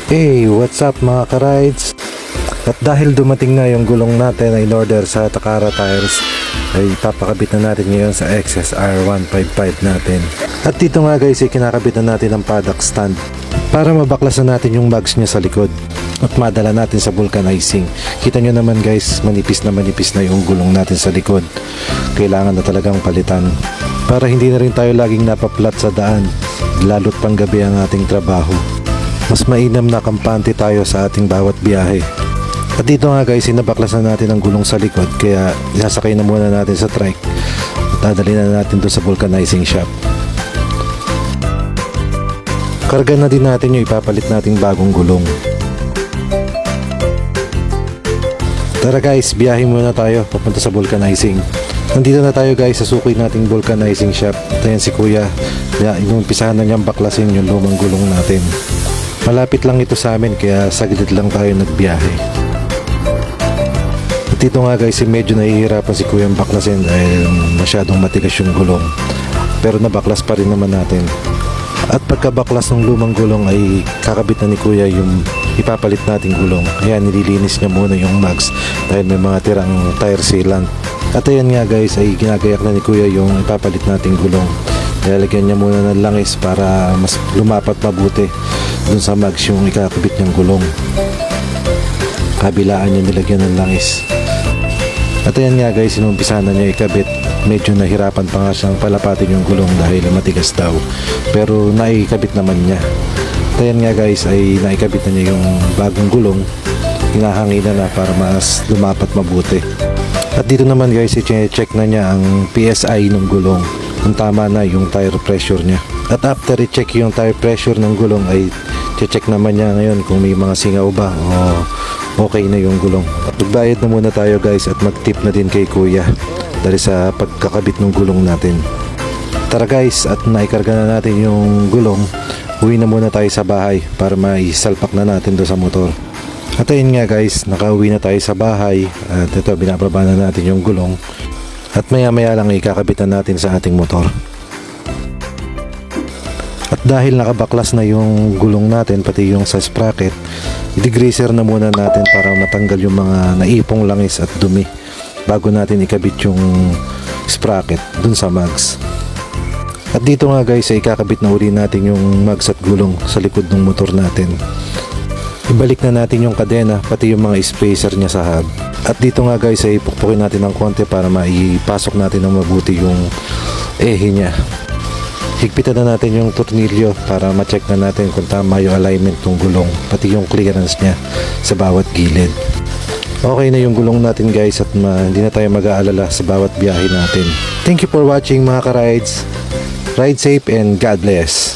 Hey, what's up mga ka-rides? At dahil dumating na yung gulong natin na in-order sa Takara Tires, ay papakabit na natin ngayon sa XSR 155 natin. At dito nga guys ay kinakabit na natin ang paddock stand para mabaklasan natin yung mags niya sa likod at madala natin sa vulcanizing. Kita nyo naman guys, manipis na yung gulong natin sa likod. Kailangan na talagang palitan para hindi na rin tayo laging napaplat sa daan, lalo't panggabi ang ating trabaho. Mas mainam na kampante tayo sa ating bawat biyahe. At dito nga guys, sinabaklasan natin ang gulong sa likod, kaya isasakay na muna natin sa trike at dadalhin na natin doon sa vulcanizing shop. Karga na din natin yung ipapalit nating bagong gulong. Tara guys, biyahe muna tayo papunta sa vulcanizing. Nandito na tayo guys sa suki nating vulcanizing shop. Ayan si kuya, inumpisahan na niyang baklasin yung lumang gulong natin. Malapit lang ito sa amin kaya saglit lang tayo nagbiyahe. At dito nga guys, medyo nahihirapan si kuya baklasin dahil masyadong matigas yung gulong. Pero nabaklas pa rin naman natin. At pagkabaklas ng lumang gulong ay kakabit na ni kuya yung ipapalit nating gulong. Kaya nililinis niya muna yung mags dahil may mga tirang tire sealant. At ayan nga guys, ay ginagayak na ni kuya yung ipapalit nating gulong. Lalagyan niya muna ng langis para mas lumapat mabuti dun sa mags yung ikakabit niyang gulong. Kabilaan niya nilagyan ng langis. At ayan nga guys, sinumpisahan na niya ikabit. Medyo nahirapan pa nga siyang palapatin yung gulong dahil matigas daw. Pero naikabit naman niya. At ayan nga guys, ay naikabit na niya yung bagong gulong. Hinahanginan na para mas lumapat mabuti. At dito naman guys, i-check na niya ang PSI ng gulong, kung tama na yung tire pressure niya. At after i-check yung tire pressure ng gulong ay check naman niya ngayon kung may mga singaw ba o okay na yung gulong. At magbayad na muna tayo guys at mag-tip na din kay kuya dahil sa pagkakabit ng gulong natin. Tara guys, at naikarga na natin yung gulong. Uwi na muna tayo sa bahay para maisalpak na natin doon sa motor. At ayun nga guys, nakauwi na tayo sa bahay at ito, binababa na natin yung gulong at maya maya lang ikakabit na natin sa ating motor. At dahil nakabaklas na yung gulong natin pati yung sa sprocket, i-degreaser na muna natin para matanggal yung mga naipong langis at dumi bago natin ikabit yung sprocket dun sa mags. At dito nga guys ay ikakabit na uli natin yung mags at gulong sa likod ng motor natin. Ibalik na natin yung kadena pati yung mga spacer niya sa hub. At dito nga guys ay pukpukin natin ng konti para maipasok natin ng mabuti yung ehe niya. Higpitan na natin yung tornilyo para ma-check na natin kung tama yung alignment ng gulong pati yung clearance niya sa bawat gilid. Okay na yung gulong natin guys at hindi na tayo mag-aalala sa bawat biyahe natin. Thank you for watching mga ka-rides. Ride safe and God bless.